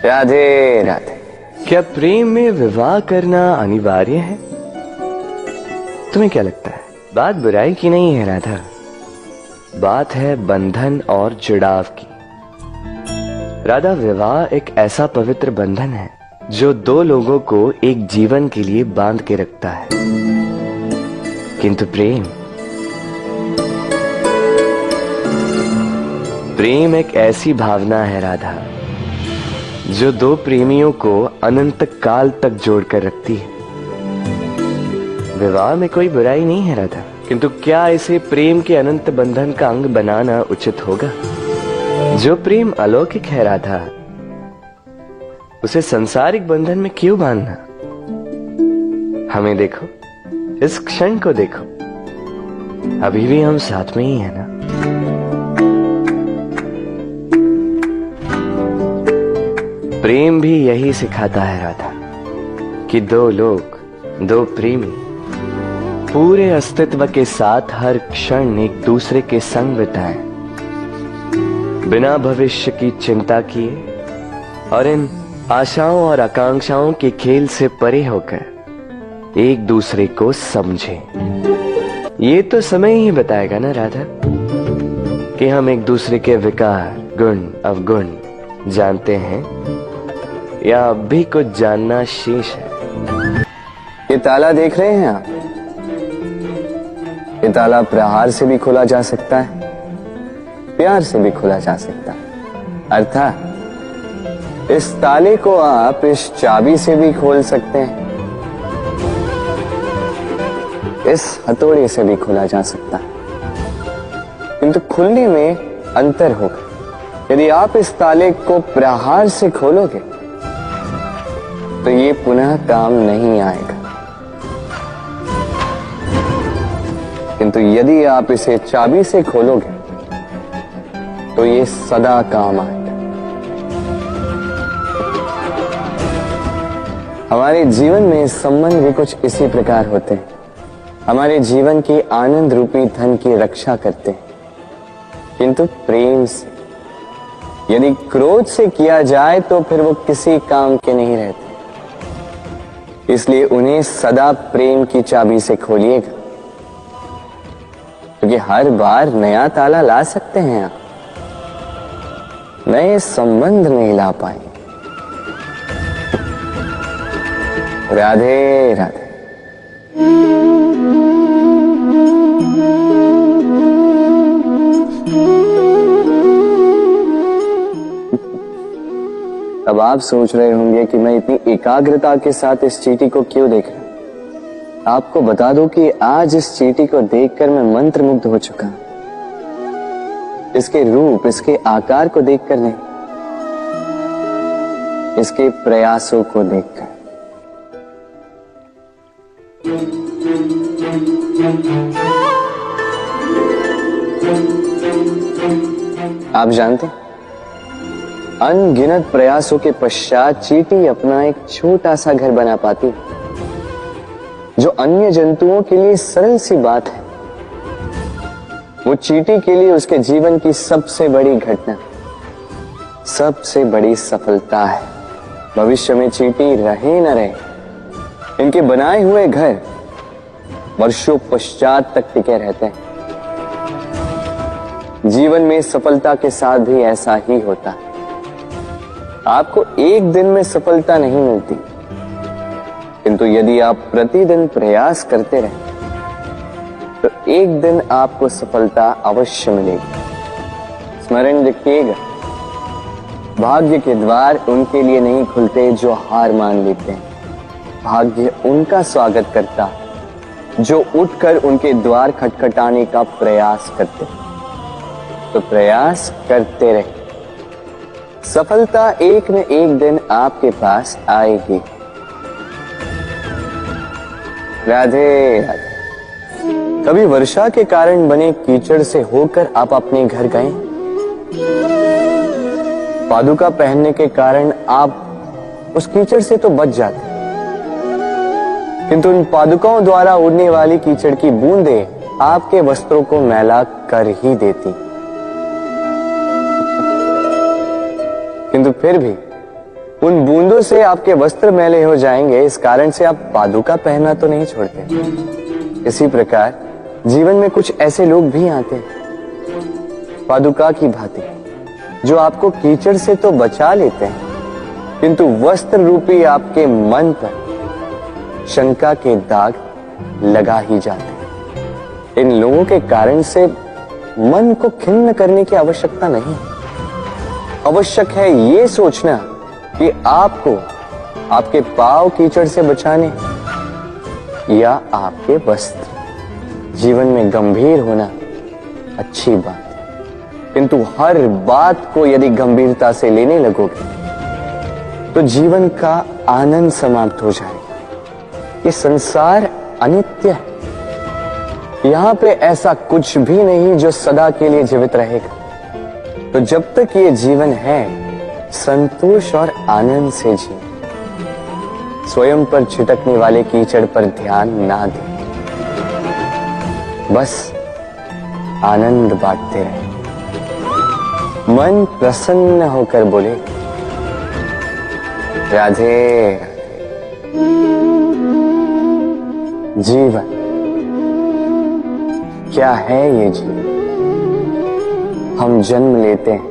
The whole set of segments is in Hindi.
राधे राधे। क्या प्रेम में विवाह करना अनिवार्य है? तुम्हें क्या लगता है? बात बुराई की नहीं है राधा, बात है बंधन और जुड़ाव की। राधा, विवाह एक ऐसा पवित्र बंधन है जो दो लोगों को एक जीवन के लिए बांध के रखता है, किंतु प्रेम एक ऐसी भावना है राधा जो दो प्रेमियों को अनंत काल तक जोड़कर रखती है। विवाह में कोई बुराई नहीं है राधा, किंतु क्या इसे प्रेम के अनंत बंधन का अंग बनाना उचित होगा? जो प्रेम अलौकिक है राधा, उसे सांसारिक बंधन में क्यों बांधना? हमें देखो, इस क्षण को देखो, अभी भी हम साथ में ही है ना। प्रेम भी यही सिखाता है राधा कि दो लोग, दो प्रेमी पूरे अस्तित्व के साथ हर क्षण एक दूसरे के संग बिताएं, बिना भविष्य की चिंता किए और इन आशाओं और आकांक्षाओं के खेल से परे होकर एक दूसरे को समझें। ये तो समय ही बताएगा ना राधा कि हम एक दूसरे के विकार, गुण, अवगुण जानते हैं या अब भी कुछ जानना शेष है। ये ताला देख रहे हैं आप? ये ताला प्रहार से भी खोला जा सकता है, प्यार से भी खोला जा सकता है। अर्थात इस ताले को आप इस चाबी से भी खोल सकते हैं, इस हथौड़े से भी खोला जा सकता है, किंतु खुलने में अंतर होगा। यदि आप इस ताले को प्रहार से खोलोगे तो ये पुनः काम नहीं आएगा, किंतु यदि आप इसे चाबी से खोलोगे तो ये सदा काम आएगा। हमारे जीवन में संबंध भी कुछ इसी प्रकार होते हैं। हमारे जीवन के आनंद रूपी धन की रक्षा करते हैं, किंतु प्रेम से। यदि क्रोध से किया जाए तो फिर वो किसी काम के नहीं रहते। इसलिए उन्हें सदा प्रेम की चाबी से खोलिएगा, क्योंकि हर बार नया ताला ला सकते हैं आप, नए संबंध नहीं ला पाएंगे। राधे राधे। अब आप सोच रहे होंगे कि मैं इतनी एकाग्रता के साथ इस चींटी को क्यों देख रहा हूं। आपको बता दूं कि आज इस चींटी को देखकर मैं मंत्रमुग्ध हो चुका हूं। इसके रूप, इसके आकार को देखकर नहीं, इसके प्रयासों को देखकर। आप जानते हैं, अनगिनत प्रयासों के पश्चात चींटी अपना एक छोटा सा घर बना पाती है, जो अन्य जंतुओं के लिए सरल सी बात है। वो चींटी के लिए उसके जीवन की सबसे बड़ी घटना, सबसे बड़ी सफलता है। भविष्य में चींटी रहे न रहे, इनके बनाए हुए घर वर्षों पश्चात तक टिके रहते हैं। जीवन में सफलता के साथ भी ऐसा ही होता है। आपको एक दिन में सफलता नहीं मिलती, किंतु यदि आप प्रतिदिन प्रयास करते रहे तो एक दिन आपको सफलता अवश्य मिलेगी। स्मरण रखिएगा, भाग्य के द्वार उनके लिए नहीं खुलते जो हार मान लेते हैं। भाग्य उनका स्वागत करता जो उठकर उनके द्वार खटखटाने का प्रयास करते। तो प्रयास करते रहे, सफलता एक न एक दिन आपके पास आएगी। राधे राधे। कभी वर्षा के कारण बने कीचड़ से होकर आप अपने घर गए? पादुका पहनने के कारण आप उस कीचड़ से तो बच जाते, किंतु उन पादुकाओं द्वारा उड़ने वाली कीचड़ की बूंदें आपके वस्त्रों को मैला कर ही देती। किंतु फिर भी उन बूंदों से आपके वस्त्र मैले हो जाएंगे, इस कारण से आप पादुका पहनना तो नहीं छोड़ते। इसी प्रकार जीवन में कुछ ऐसे लोग भी आते हैं पादुका की भांति, जो आपको कीचड़ से तो बचा लेते हैं, किंतु वस्त्र रूपी आपके मन पर शंका के दाग लगा ही जाते हैं। इन लोगों के कारण से मन को खिन्न करने की आवश्यकता नहीं। आवश्यक है ये सोचना कि आपको आपके पांव कीचड़ से बचाने या आपके वस्त्र। जीवन में गंभीर होना अच्छी बात है, किंतु हर बात को यदि गंभीरता से लेने लगोगे तो जीवन का आनंद समाप्त हो जाएगा। ये संसार अनित्य है, यहां पे ऐसा कुछ भी नहीं जो सदा के लिए जीवित रहेगा। तो जब तक ये जीवन है, संतोष और आनंद से जी। स्वयं पर छिटकने वाले कीचड़ पर ध्यान ना दें, बस आनंद बांटते रहे। मन प्रसन्न होकर बोले, राधे राधे। जीवन क्या है ये जीवन? हम जन्म लेते हैं,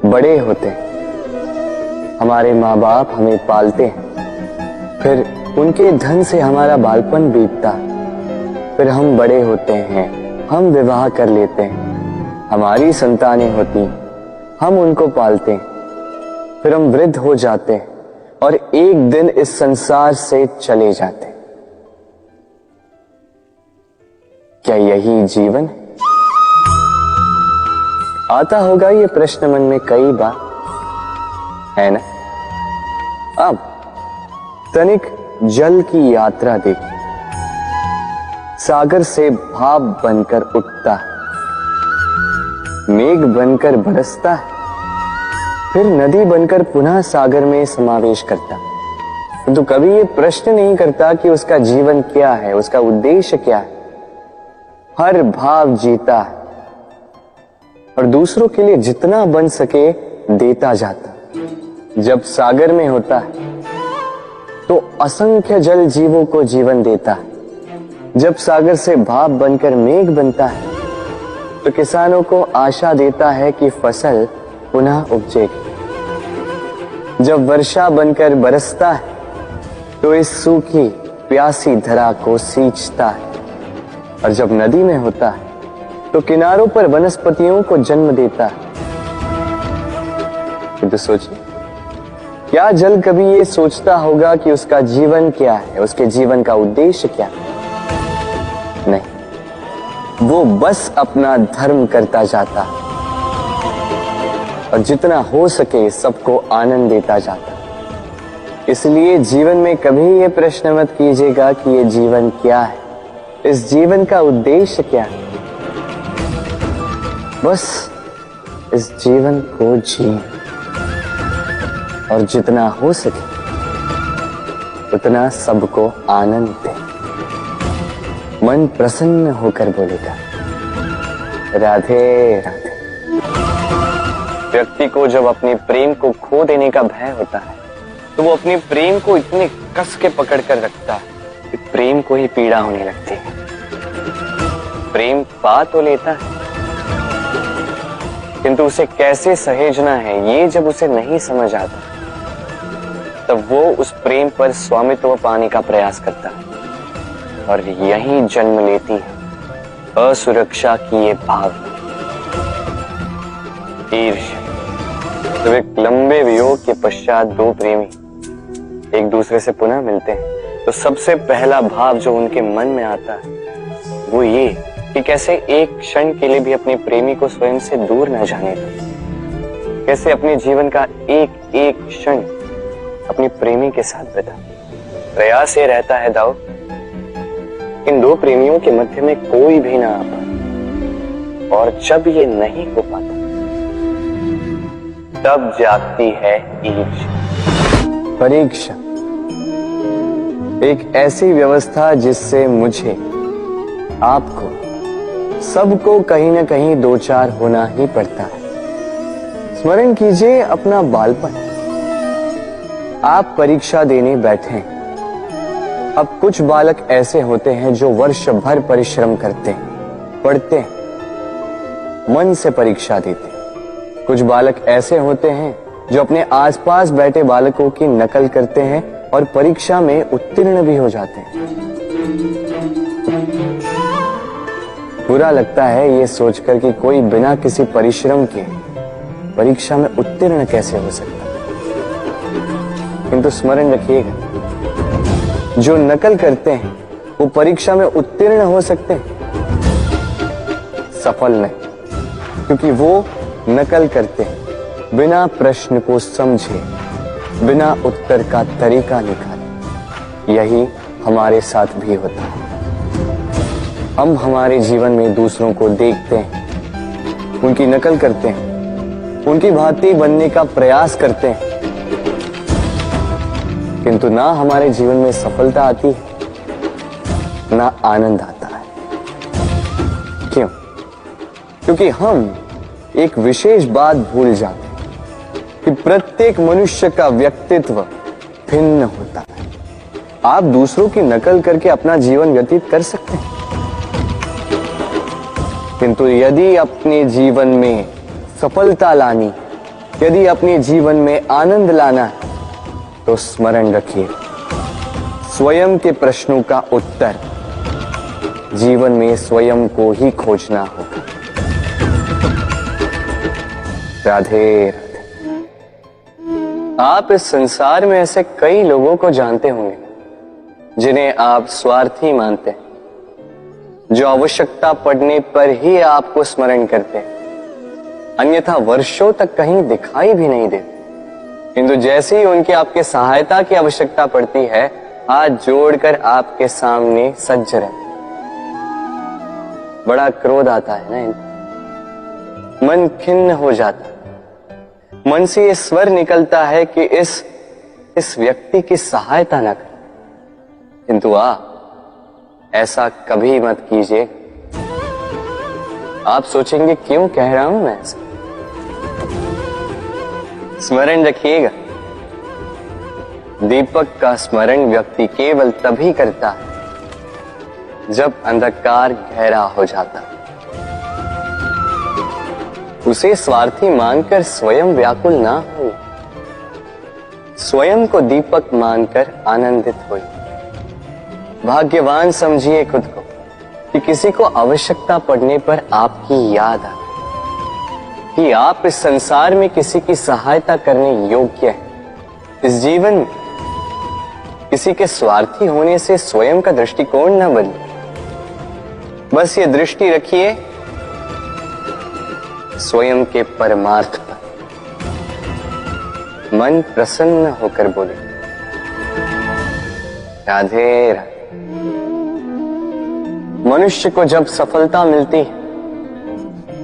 बड़े होते हैं, हमारे माँ बाप हमें पालते हैं, फिर उनके धन से हमारा बालपन बीतता, फिर हम बड़े होते हैं, हम विवाह कर लेते हैं, हमारी संतानें होती हैं, हम उनको पालते हैं, फिर हम वृद्ध हो जाते हैं और एक दिन इस संसार से चले जाते हैं। क्या यही जीवन है? आता होगा ये प्रश्न मन में कई बार, है ना? अब तनिक जल की यात्रा देखिए। सागर से भाप बनकर उठता है, मेघ बनकर बरसता है, फिर नदी बनकर पुनः सागर में समावेश करता है। तो कभी ये प्रश्न नहीं करता कि उसका जीवन क्या है, उसका उद्देश्य क्या है। हर भाव जीता है और दूसरों के लिए जितना बन सके देता जाता। जब सागर में होता है तो असंख्य जल जीवों को जीवन देता है। जब सागर से भाप बनकर मेघ बनता है तो किसानों को आशा देता है कि फसल पुनः उपजेगी। जब वर्षा बनकर बरसता है तो इस सूखी प्यासी धरा को सींचता है। और जब नदी में होता है तो किनारों पर वनस्पतियों को जन्म देता है। तो सोचिए, क्या जल कभी ये सोचता होगा कि उसका जीवन क्या है, उसके जीवन का उद्देश्य क्या है? नहीं, वो बस अपना धर्म करता जाता और जितना हो सके सबको आनंद देता जाता। इसलिए जीवन में कभी ये प्रश्न मत कीजिएगा कि ये जीवन क्या है, इस जीवन का उद्देश्य क्या है। बस इस जीवन को जिए और जितना हो सके उतना सबको आनंद दे। मन प्रसन्न होकर बोलेगा, राधे राधे। व्यक्ति को जब अपने प्रेम को खो देने का भय होता है तो वो अपने प्रेम को इतने कस के पकड़ कर रखता है कि प्रेम को ही पीड़ा होने लगती है। प्रेम पा तो लेता है, किंतु उसे कैसे सहेजना है ये जब उसे नहीं समझ आता, तब वो उस प्रेम पर स्वामित्व पाने का प्रयास करता है और यही जन्म लेती है असुरक्षा की ये भावना, ईर्ष्या। जब एक लंबे वियोग के पश्चात दो प्रेमी एक दूसरे से पुनः मिलते हैं तो सबसे पहला भाव जो उनके मन में आता है वो ये कि कैसे एक क्षण के लिए भी अपने प्रेमी को स्वयं से दूर न जाने दो, कैसे अपने जीवन का एक एक क्षण अपनी प्रेमी के साथ बिता। प्रयास ये रहता है दाऊ, इन दो प्रेमियों के मध्य में कोई भी ना आ पाए, और जब ये नहीं हो पाता तब जागती है ईर्ष्या, परीक्षा। एक ऐसी व्यवस्था जिससे मुझे, आपको, सबको कहीं ना कहीं दो चार होना ही पड़ता है। स्मरण कीजिए अपना बालपन, आप परीक्षा देने बैठे। अब कुछ बालक ऐसे होते हैं जो वर्ष भर परिश्रम करते हैं, पढ़ते हैं, मन से परीक्षा देते हैं। कुछ बालक ऐसे होते हैं जो अपने आसपास बैठे बालकों की नकल करते हैं और परीक्षा में उत्तीर्ण भी हो जाते हैं। बुरा लगता है ये सोचकर कि कोई बिना किसी परिश्रम के परीक्षा में उत्तीर्ण कैसे हो सकता है। किंतु स्मरण रखिएगा, जो नकल करते हैं वो परीक्षा में उत्तीर्ण हो सकते हैं, सफल नहीं, क्योंकि वो नकल करते हैं बिना प्रश्न को समझे, बिना उत्तर का तरीका निकाले। यही हमारे साथ भी होता है। हम हमारे जीवन में दूसरों को देखते हैं, उनकी नकल करते हैं, उनकी भांति बनने का प्रयास करते हैं, किंतु ना हमारे जीवन में सफलता आती है, ना आनंद आता है। क्यों? क्योंकि हम एक विशेष बात भूल जाते हैं कि प्रत्येक मनुष्य का व्यक्तित्व भिन्न होता है। आप दूसरों की नकल करके अपना जीवन व्यतीत कर सकते हैं, किंतु यदि अपने जीवन में सफलता लानी, यदि अपने जीवन में आनंद लाना है, तो स्मरण रखिए, स्वयं के प्रश्नों का उत्तर जीवन में स्वयं को ही खोजना होगा। राधे राधे। आप इस संसार में ऐसे कई लोगों को जानते होंगे जिन्हें आप स्वार्थी मानते हैं, जो आवश्यकता पड़ने पर ही आपको स्मरण करते हैं, अन्यथा वर्षों तक कहीं दिखाई भी नहीं देते। किंतु जैसे ही उनकी आपके सहायता की आवश्यकता पड़ती है, हाथ जोड़कर आपके सामने सज्ज रहते। बड़ा क्रोध आता है ना, मन खिन्न हो जाता है। मन से ये स्वर निकलता है कि इस व्यक्ति की सहायता न करें, किंतु ऐसा कभी मत कीजिए। आप सोचेंगे क्यों कह रहा हूं मैं ऐसा। स्मरण रखिएगा, दीपक का स्मरण व्यक्ति केवल तभी करता है जब अंधकार गहरा हो जाता है। उसे स्वार्थी मानकर स्वयं व्याकुल ना हो, स्वयं को दीपक मानकर आनंदित हो। भाग्यवान समझिए खुद को कि किसी को आवश्यकता पड़ने पर आपकी याद आए, कि आप इस संसार में किसी की सहायता करने योग्य हैं। इस जीवन में किसी के स्वार्थी होने से स्वयं का दृष्टिकोण न बदले। बस ये दृष्टि रखिए स्वयं के परमार्थ पर। मन प्रसन्न होकर बोले, राधे राधे। मनुष्य को जब सफलता मिलती है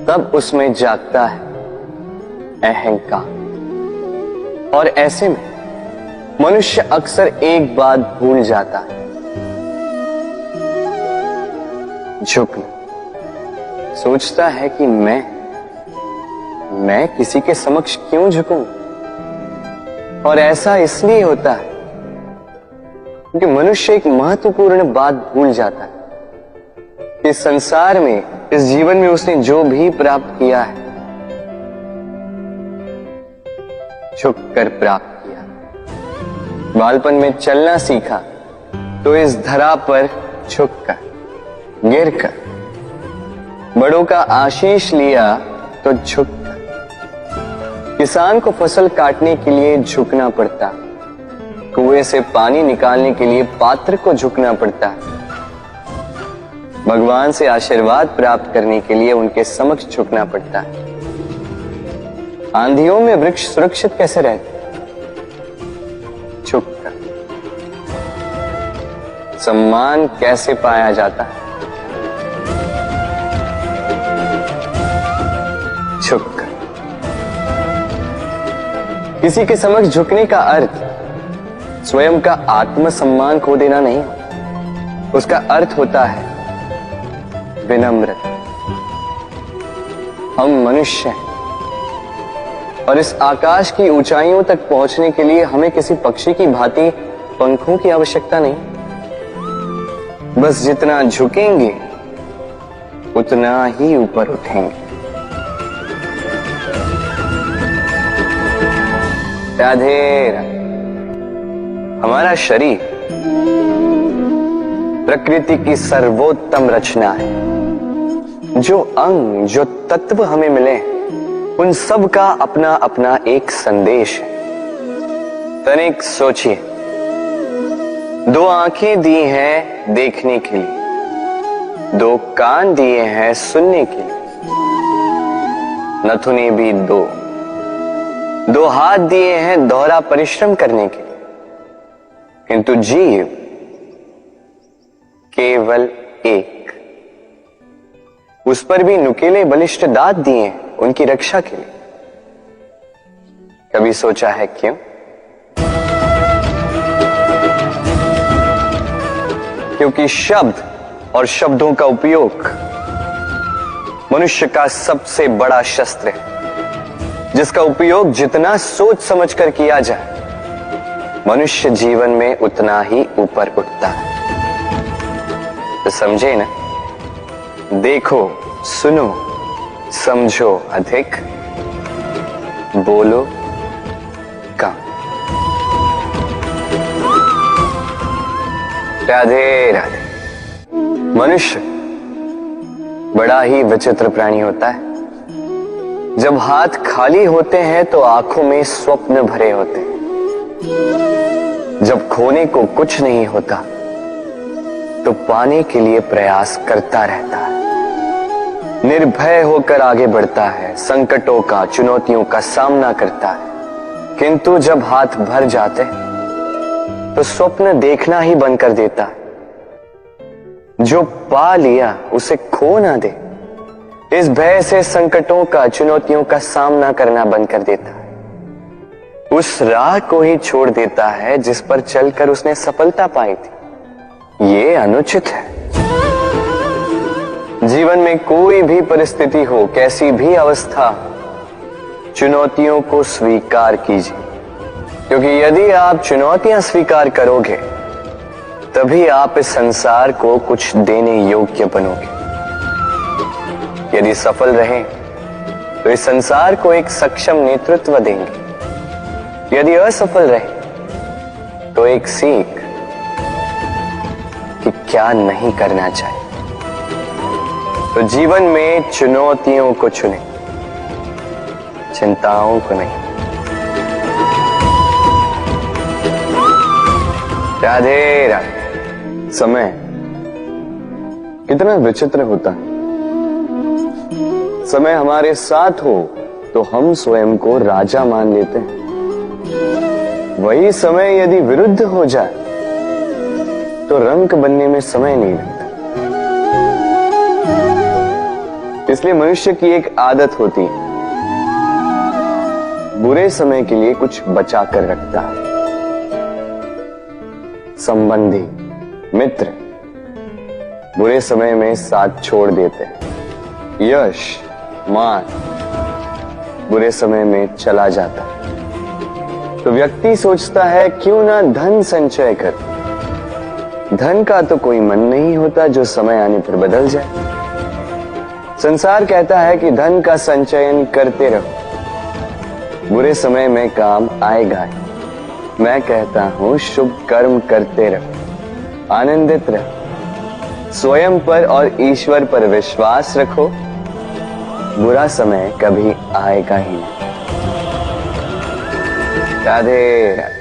तब उसमें जागता है अहंकार, और ऐसे में मनुष्य अक्सर एक बात भूल जाता है, झुकना। सोचता है कि मैं किसी के समक्ष क्यों झुकूं? और ऐसा इसलिए होता है क्योंकि मनुष्य एक महत्वपूर्ण बात भूल जाता है कि इस संसार में, इस जीवन में उसने जो भी प्राप्त किया है, झुककर प्राप्त किया। बालपन में चलना सीखा तो इस धरा पर झुककर, गिरकर। बड़ों का आशीष लिया तो झुककर। किसान को फसल काटने के लिए झुकना पड़ता, कुएं से पानी निकालने के लिए पात्र को झुकना पड़ता, भगवान से आशीर्वाद प्राप्त करने के लिए उनके समक्ष झुकना पड़ता है। आंधियों में वृक्ष सुरक्षित कैसे रहते? झुककर। सम्मान कैसे पाया जाता है? झुककर। किसी के समक्ष झुकने का अर्थ स्वयं का आत्मसम्मान खो देना नहीं, उसका अर्थ होता है विनम्र। हम मनुष्य हैं और इस आकाश की ऊंचाइयों तक पहुंचने के लिए हमें किसी पक्षी की भांति पंखों की आवश्यकता नहीं। बस जितना झुकेंगे उतना ही ऊपर उठेंगे। राधे राधे। हमारा शरीर प्रकृति की सर्वोत्तम रचना है। जो अंग, जो तत्व हमें मिले, उन सब का अपना अपना एक संदेश है। तनिक सोचिए, 2 आंखें दी हैं देखने के लिए, 2 कान दिए हैं सुनने के लिए, नथुने भी 2 हाथ दिए हैं दोहरा परिश्रम करने के लिए, किंतु जीव केवल एक। उस पर भी नुकीले बलिष्ठ दांत दिए हैं उनकी रक्षा के लिए। कभी सोचा है क्यों? क्योंकि शब्द और शब्दों का उपयोग मनुष्य का सबसे बड़ा शस्त्र है, जिसका उपयोग जितना सोच समझकर किया जाए, मनुष्य जीवन में उतना ही ऊपर उठता है। तो समझे ना? देखो, सुनो, समझो अधिक, बोलो कम। राधे राधे। मनुष्य बड़ा ही विचित्र प्राणी होता है। जब हाथ खाली होते हैं तो आंखों में स्वप्न भरे होते हैं। जब खोने को कुछ नहीं होता तो पाने के लिए प्रयास करता रहता है। निर्भय होकर आगे बढ़ता है, संकटों का, चुनौतियों का सामना करता है। किंतु जब हाथ भर जाते तो स्वप्न देखना ही बंद कर देता है। जो पा लिया उसे खो ना दे, इस भय से संकटों का, चुनौतियों का सामना करना बंद कर देता है। उस राह को ही छोड़ देता है जिस पर चलकर उसने सफलता पाई थी। ये अनुचित है। जीवन में कोई भी परिस्थिति हो, कैसी भी अवस्था, चुनौतियों को स्वीकार कीजिए, क्योंकि यदि आप चुनौतियां स्वीकार करोगे तभी आप इस संसार को कुछ देने योग्य बनोगे। यदि सफल रहे तो इस संसार को एक सक्षम नेतृत्व देंगे, यदि असफल रहे तो एक सीख कि क्या नहीं करना चाहिए। तो जीवन में चुनौतियों को चुने, चिंताओं को नहीं। राधे राधे। समय कितना विचित्र होता है। समय हमारे साथ हो तो हम स्वयं को राजा मान लेते हैं। वही समय यदि विरुद्ध हो जाए तो रंक बनने में समय नहीं लगता। इसलिए मनुष्य की एक आदत होती है, बुरे समय के लिए कुछ बचा कर रखता है। संबंधी, मित्र बुरे समय में साथ छोड़ देते हैं। यश, मान बुरे समय में चला जाता है। तो व्यक्ति सोचता है क्यों ना धन संचय कर। धन का तो कोई मन नहीं होता जो समय आने पर बदल जाए। संसार कहता है कि धन का संचयन करते रहो, बुरे समय में काम आएगा। मैं कहता हूं शुभ कर्म करते रहो, आनंदित रहो, स्वयं पर और ईश्वर पर विश्वास रखो, बुरा समय कभी आएगा ही नहीं। राधे राधे।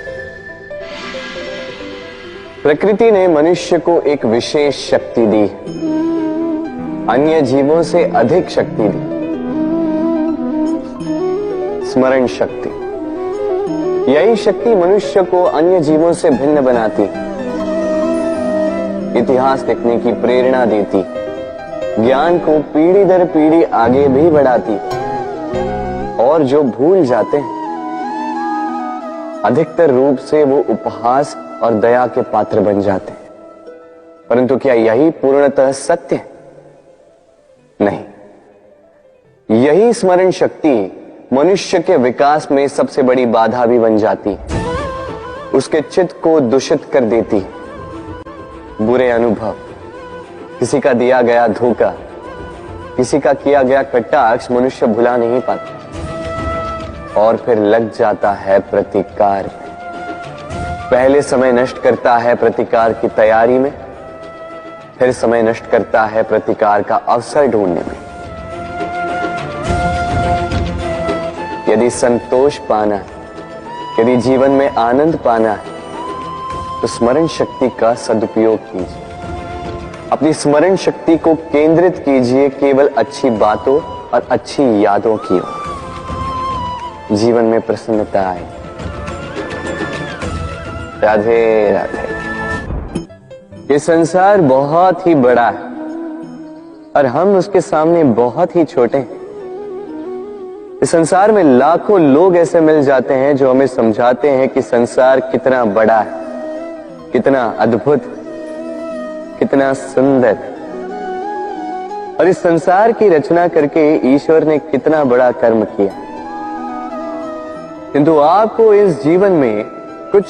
प्रकृति ने मनुष्य को एक विशेष शक्ति दी है, अन्य जीवों से अधिक शक्ति दी, स्मरण शक्ति। यही शक्ति मनुष्य को अन्य जीवों से भिन्न बनाती, इतिहास लिखने की प्रेरणा देती, ज्ञान को पीढ़ी दर पीढ़ी आगे भी बढ़ाती। और जो भूल जाते हैं अधिकतर रूप से वो उपहास और दया के पात्र बन जाते हैं। परंतु क्या यही पूर्णतः सत्य है? नहीं। यही स्मरण शक्ति मनुष्य के विकास में सबसे बड़ी बाधा भी बन जाती, उसके चित्त को दूषित कर देती। बुरे अनुभव, किसी का दिया गया धोखा, किसी का किया गया कटाक्ष मनुष्य भुला नहीं पाता और फिर लग जाता है प्रतिकार में। पहले समय नष्ट करता है प्रतिकार की तैयारी में, फिर समय नष्ट करता है प्रतिकार का अवसर ढूंढने में। यदि संतोष पाना है, यदि जीवन में आनंद पाना है, तो स्मरण शक्ति का सदुपयोग कीजिए। अपनी स्मरण शक्ति को केंद्रित कीजिए केवल अच्छी बातों और अच्छी यादों की ओर। जीवन में प्रसन्नता आए। राधे राधे। ये संसार बहुत ही बड़ा है और हम उसके सामने बहुत ही छोटे हैं। इस संसार में लाखों लोग ऐसे मिल जाते हैं जो हमें समझाते हैं कि संसार कितना बड़ा है, कितना अद्भुत, कितना सुंदर। और इस संसार की रचना करके ईश्वर ने कितना बड़ा कर्म किया। किंतु आपको इस जीवन में कुछ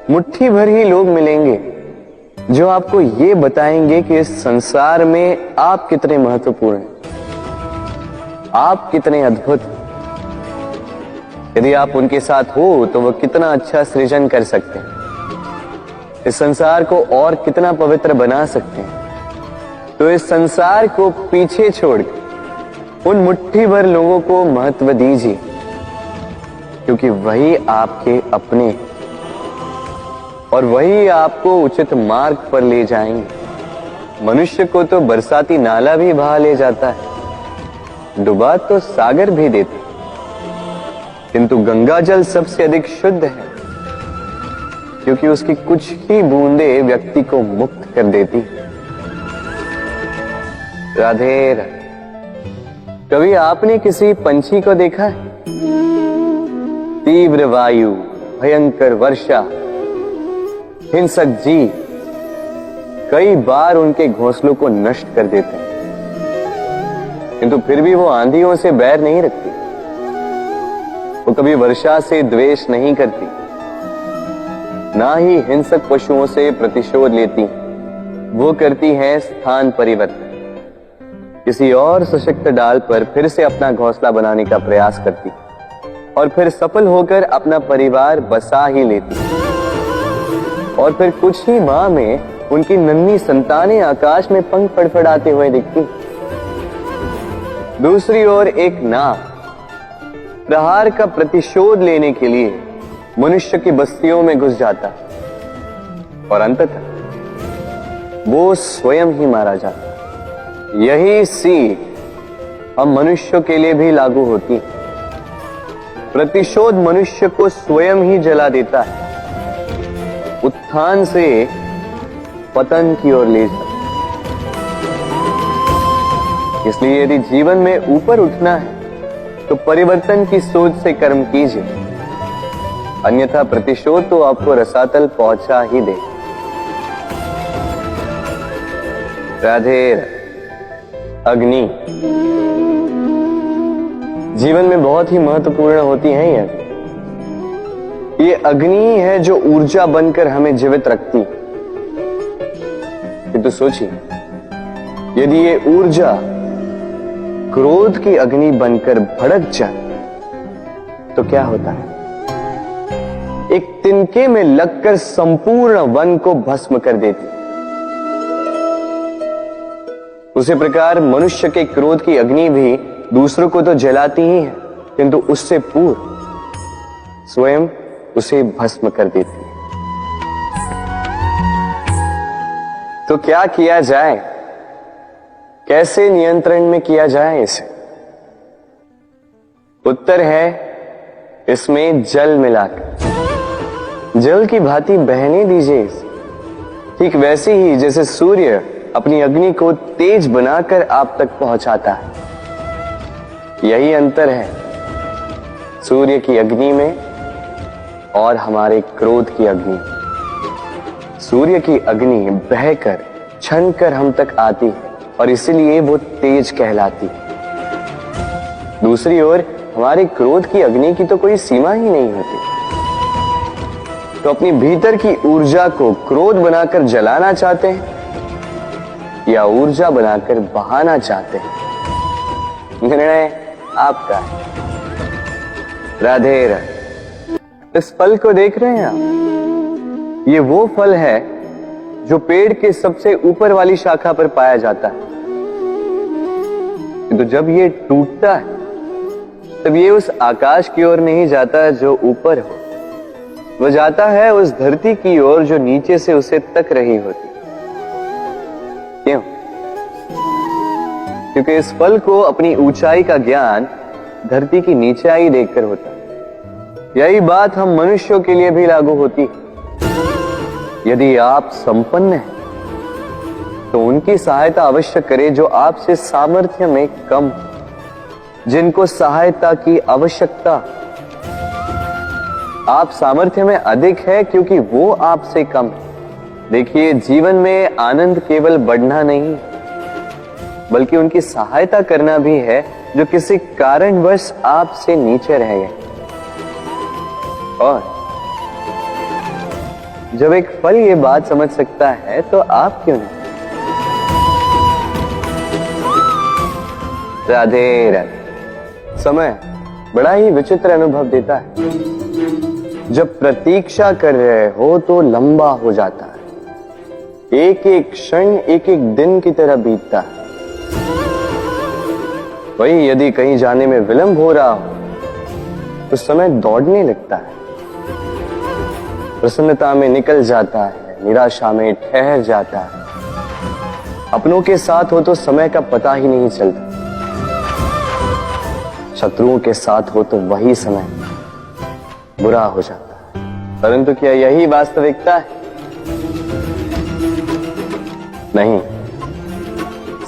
मुट्ठी भर ही लोग मिलेंगे जो आपको ये बताएंगे कि इस संसार में आप कितने महत्वपूर्ण हैं, आप कितने अद्भुत। यदि आप उनके साथ हो तो वो कितना अच्छा सृजन कर सकते हैं, इस संसार को और कितना पवित्र बना सकते हैं। तो इस संसार को पीछे छोड़ उन मुट्ठी भर लोगों को महत्व दीजिए, क्योंकि वही आपके अपने और वही आपको उचित मार्ग पर ले जाएंगे। मनुष्य को तो बरसाती नाला भी बहा ले जाता है, डुबा तो सागर भी देते, किंतु गंगा जल सबसे अधिक शुद्ध है, क्योंकि उसकी कुछ ही बूंदें व्यक्ति को मुक्त कर देती। राधे राधे। कभी आपने किसी पंछी को देखा है? तीव्र वायु, भयंकर वर्षा, हिंसक जीव कई बार उनके घोंसलों को नष्ट कर देते हैं, किंतु फिर भी वो आंधियों से बैर नहीं रखती। वो कभी वर्षा से द्वेष नहीं करती, ना ही हिंसक पशुओं से प्रतिशोध लेती। वो करती हैं स्थान परिवर्तन, किसी और सशक्त डाल पर फिर से अपना घोंसला बनाने का प्रयास करती और फिर सफल होकर अपना परिवार बसा ही लेती। और फिर कुछ ही माह में उनकी नन्ही संतानें आकाश में पंख फड़फड़ाते हुए दिखती। दूसरी ओर एक नाग प्रहार का प्रतिशोध लेने के लिए मनुष्य की बस्तियों में घुस जाता और अंततः वो स्वयं ही मारा जाता। यही सीख हम मनुष्यों के लिए भी लागू होती। प्रतिशोध मनुष्य को स्वयं ही जला देता है, उत्थान से पतन की ओर ले जाता। इसलिए यदि जीवन में ऊपर उठना है तो परिवर्तन की सोच से कर्म कीजिए, अन्यथा प्रतिशोध तो आपको रसातल पहुंचा ही दे। राधे। अग्नि जीवन में बहुत ही महत्वपूर्ण होती है। ये अग्नि है जो ऊर्जा बनकर हमें जीवित रखती। तो सोचिए, यदि ये ऊर्जा क्रोध की अग्नि बनकर भड़क जाए तो क्या होता है? एक तिनके में लगकर संपूर्ण वन को भस्म कर देती। उसी प्रकार मनुष्य के क्रोध की अग्नि भी दूसरों को तो जलाती ही है, किंतु उससे पूर्व स्वयं उसे भस्म कर देती है। तो क्या किया जाए? कैसे नियंत्रण में किया जाए इसे? उत्तर है इसमें जल मिलाकर। जल की भांति बहने दीजिए इसे, ठीक वैसे ही जैसे सूर्य अपनी अग्नि को तेज बनाकर आप तक पहुंचाता है। यही अंतर है सूर्य की अग्नि में और हमारे क्रोध की अग्नि। सूर्य की अग्नि बहकर छनकर हम तक आती है और इसीलिए वो तेज कहलाती है। दूसरी ओर हमारे क्रोध की अग्नि की तो कोई सीमा ही नहीं होती। तो अपनी भीतर की ऊर्जा को क्रोध बनाकर जलाना चाहते हैं या ऊर्जा बनाकर बहाना चाहते हैं, निर्णय आपका है। राधे राधे। इस फल को देख रहे हैं आप, ये वो फल है जो पेड़ के सबसे ऊपर वाली शाखा पर पाया जाता है। तो जब ये टूटता है तब ये उस आकाश की ओर नहीं जाता जो ऊपर हो, वो जाता है उस धरती की ओर जो नीचे से उसे तक रही होती। क्यों? क्योंकि इस फल को अपनी ऊंचाई का ज्ञान धरती की नीचाई देखकर होता है। यही बात हम मनुष्यों के लिए भी लागू होती है। यदि आप संपन्न हैं तो उनकी सहायता अवश्य करें जो आपसे सामर्थ्य में कम, जिनको सहायता की आवश्यकता। आप सामर्थ्य में अधिक है क्योंकि वो आपसे कम है। देखिए, जीवन में आनंद केवल बढ़ना नहीं बल्कि उनकी सहायता करना भी है जो किसी कारणवश आपसे नीचे रह गए। और जब एक फल ये बात समझ सकता है तो आप क्यों नहीं? राधे राधे। समय बड़ा ही विचित्र अनुभव देता है। जब प्रतीक्षा कर रहे हो तो लंबा हो जाता है। एक एक क्षण एक एक दिन की तरह बीतता है। वही यदि कहीं जाने में विलंब हो रहा हो तो समय दौड़ने लगता है। प्रसन्नता में निकल जाता है, निराशा में ठहर जाता है। अपनों के साथ हो तो समय का पता ही नहीं चलता। शत्रुओं के साथ हो तो वही समय बुरा हो जाता है। परंतु क्या यही वास्तविकता है? नहीं।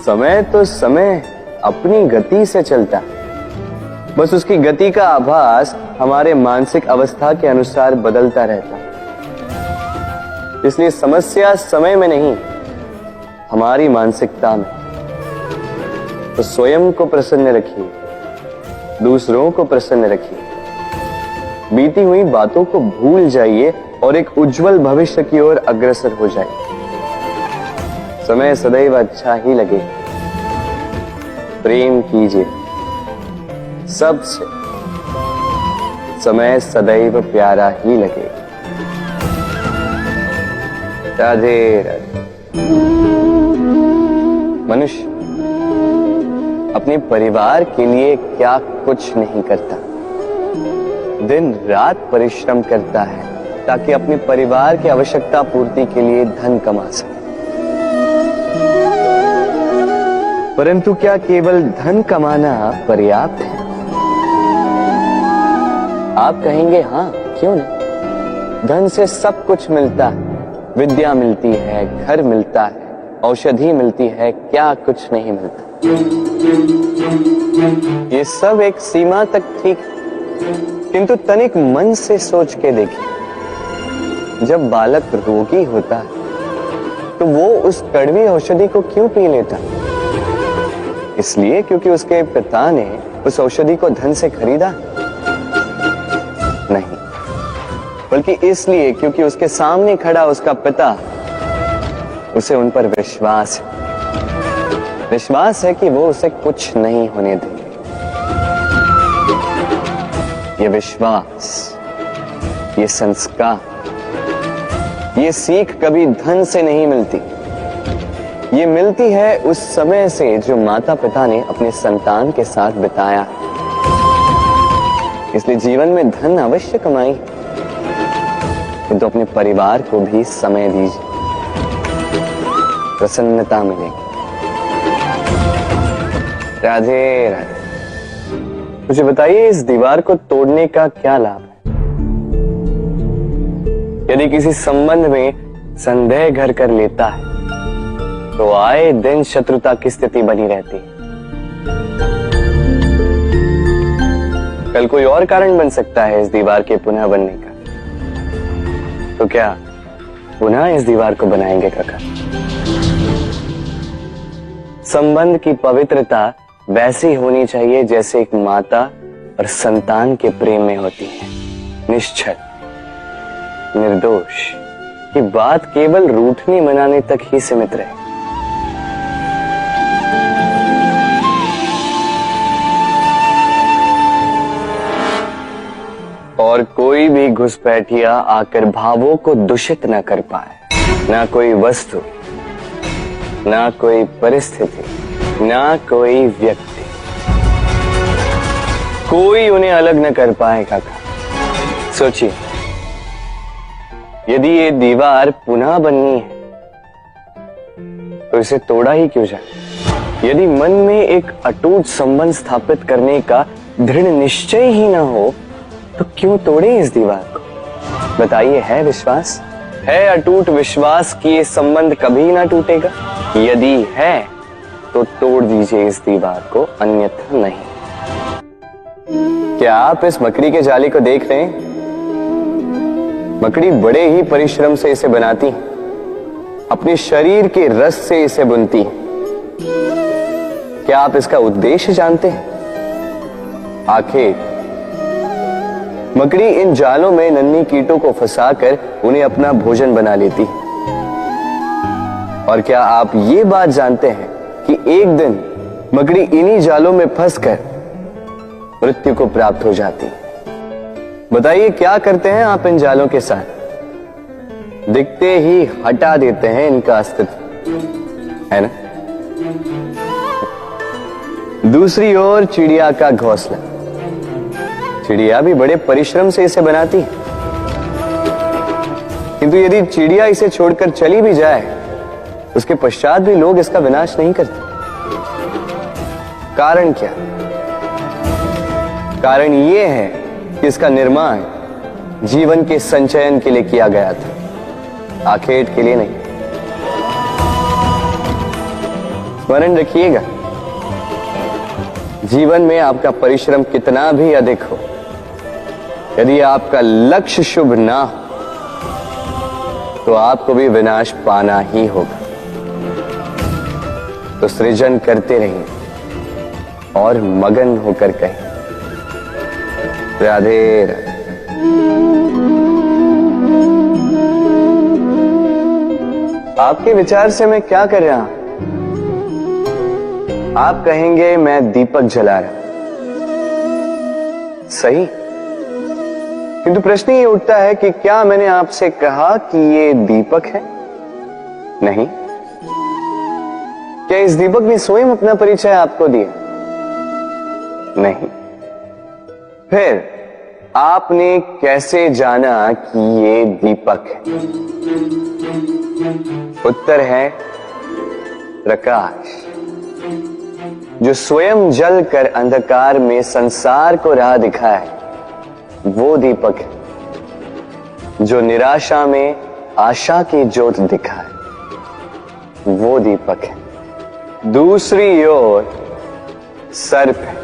समय तो समय अपनी गति से चलता है। बस उसकी गति का आभास हमारे मानसिक अवस्था के अनुसार बदलता रहता है। इसलिए समस्या समय में नहीं, हमारी मानसिकता में। तो स्वयं को प्रसन्न रखिए, दूसरों को प्रसन्न रखिए, बीती हुई बातों को भूल जाइए और एक उज्जवल भविष्य की ओर अग्रसर हो जाइए। समय सदैव अच्छा ही लगे। प्रेम कीजिए सबसे, समय सदैव प्यारा ही लगे। राधे राधे। मनुष्य अपने परिवार के लिए क्या कुछ नहीं करता, दिन रात परिश्रम करता है ताकि अपने परिवार की आवश्यकता पूर्ति के लिए धन कमा सके। परंतु क्या केवल धन कमाना पर्याप्त है? आप कहेंगे हाँ, क्यों नहीं? धन से सब कुछ मिलता है। विद्या मिलती है, घर मिलता है, औषधि मिलती है, क्या कुछ नहीं मिलता। ये सब एक सीमा तक ठीक, किंतु तनिक मन से सोच के देखिए, जब बालक रोगी होता है तो वो उस कड़वी औषधि को क्यों पी लेता? इसलिए क्योंकि उसके पिता ने उस औषधि को धन से खरीदा? नहीं, बल्कि इसलिए क्योंकि उसके सामने खड़ा उसका पिता, उसे उन पर विश्वास है। विश्वास है कि वो उसे कुछ नहीं होने देंगे। ये विश्वास, ये संस्कार, ये सीख कभी धन से नहीं मिलती। ये मिलती है उस समय से जो माता पिता ने अपने संतान के साथ बिताया। इसलिए जीवन में धन अवश्य कमाई, किंतु अपने परिवार को भी समय दीजिए, प्रसन्नता मिलेगी। राधे राधे। मुझे बताइए, इस दीवार को तोड़ने का क्या लाभ है? यदि किसी संबंध में संदेह घर कर लेता है तो आए दिन शत्रुता की स्थिति बनी रहती है। कल कोई और कारण बन सकता है इस दीवार के पुनः बनने का। तो क्या पुनः इस दीवार को बनाएंगे काका? संबंध की पवित्रता वैसी होनी चाहिए जैसे एक माता और संतान के प्रेम में होती है। निश्चल, निर्दोष। ये बात केवल रूठने मनाने तक ही सीमित रहे। और कोई भी घुसपैठिया आकर भावों को दूषित न कर पाए। ना कोई वस्तु, ना कोई परिस्थिति, ना कोई व्यक्ति, कोई उन्हें अलग न कर पाए। काका सोचिए, यदि ये दीवार पुनः बननी है तो इसे तोड़ा ही क्यों जाए? यदि मन में एक अटूट संबंध स्थापित करने का दृढ़ निश्चय ही ना हो तो क्यों तोड़े इस दीवार को? बताइए, है विश्वास, है अटूट विश्वास कि ये संबंध कभी ना टूटेगा? यदि है तो तोड़ दीजिए इस दीवार को, अन्यथा नहीं। क्या आप इस मकड़ी के जाली को देख रहे हैं? मकड़ी बड़े ही परिश्रम से इसे बनाती है, अपने शरीर के रस से इसे बुनती है। क्या आप इसका उद्देश्य जानते हैं? आखिर मकड़ी इन जालों में नन्ही कीटों को फंसाकर उन्हें अपना भोजन बना लेती है। और क्या आप ये बात जानते हैं कि एक दिन मकड़ी इन्हीं जालों में फंसकर मृत्यु को प्राप्त हो जाती है? बताइए, क्या करते हैं आप इन जालों के साथ? दिखते ही हटा देते हैं इनका अस्तित्व, है ना? दूसरी ओर चिड़िया का घोंसला। चिड़िया भी बड़े परिश्रम से इसे बनाती है, किंतु यदि चिड़िया इसे छोड़कर चली भी जाए, उसके पश्चात भी लोग इसका विनाश नहीं करते। कारण क्या? कारण यह है कि इसका निर्माण जीवन के संचयन के लिए किया गया था, आखेट के लिए नहीं। स्मरण रखिएगा, जीवन में आपका परिश्रम कितना भी अधिक हो, यदि आपका लक्ष्य शुभ ना हो तो आपको भी विनाश पाना ही होगा। तो सृजन करते रहिए और मगन होकर कहें, राधे राधे। आपके विचार से मैं क्या कर रहा हूं? आप कहेंगे मैं दीपक जला रहा हूं, सही। किंतु प्रश्न ये उठता है कि क्या मैंने आपसे कहा कि ये दीपक है? नहीं। क्या इस दीपक ने स्वयं अपना परिचय आपको दिया? नहीं। फिर आपने कैसे जाना कि ये दीपक है? उत्तर है प्रकाश, जो स्वयं जल कर अंधकार में संसार को राह दिखाए, वो दीपक है। जो निराशा में आशा की ज्योत दिखाए, वो दीपक है। दूसरी ओर सर्प है,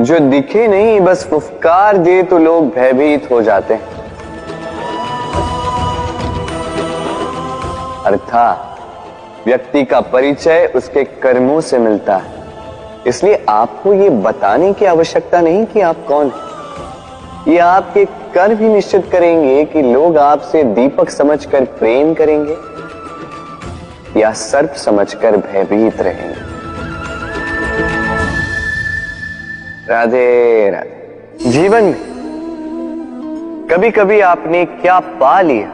जो दिखे नहीं, बस फुफकार दे तो लोग भयभीत हो जाते हैं। अर्थात व्यक्ति का परिचय उसके कर्मों से मिलता है, इसलिए आपको ये बताने की आवश्यकता नहीं कि आप कौन हैं। ये आपके कर्म ही निश्चित करेंगे कि लोग आपसे दीपक समझकर प्रेम करेंगे या सर्प समझकर भयभीत रहेंगे। राधे राधे। जीवन में कभी कभी आपने क्या पा लिया,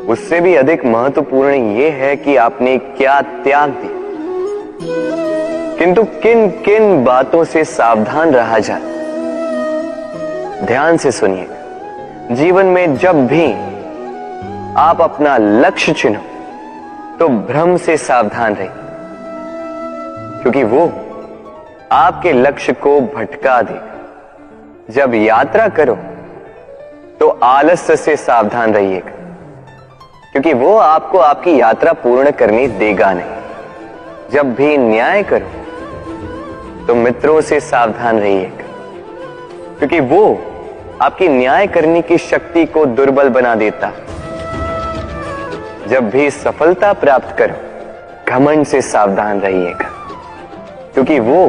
उससे भी अधिक महत्वपूर्ण यह है कि आपने क्या त्याग दिया। किंतु किन किन बातों से सावधान रहा जाए, ध्यान से सुनिएगा। जीवन में जब भी आप अपना लक्ष्य चुनो तो भ्रम से सावधान रहिए, क्योंकि वो आपके लक्ष्य को भटका देगा। जब यात्रा करो तो आलस्य से सावधान रहिएगा, क्योंकि वो आपको आपकी यात्रा पूर्ण करने देगा नहीं। जब भी न्याय करो तो मित्रों से सावधान रहिएगा, क्योंकि वो आपकी न्याय करने की शक्ति को दुर्बल बना देता। जब भी सफलता प्राप्त करो घमंड से सावधान रहिएगा, क्योंकि वो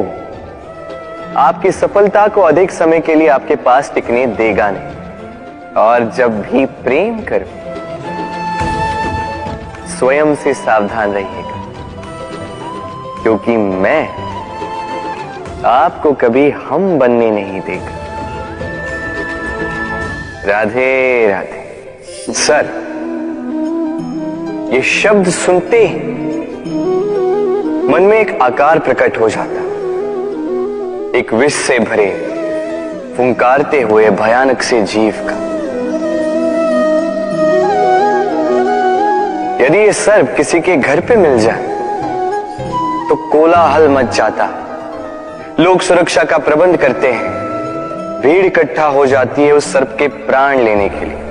आपकी सफलता को अधिक समय के लिए आपके पास टिकने देगा नहीं। और जब भी प्रेम करो, स्वयं से सावधान रहिएगा, क्योंकि मैं आपको कभी हम बनने नहीं देगा। राधे राधे। सर, ये शब्द सुनते ही मन में एक आकार प्रकट हो जाता, एक विष से भरे फुंकारते हुए भयानक से जीव का। यदि ये सर्प किसी के घर पे मिल जाए तो कोलाहल मच जाता, लोग सुरक्षा का प्रबंध करते हैं, भीड़ इकट्ठा हो जाती है उस सर्प के प्राण लेने के लिए।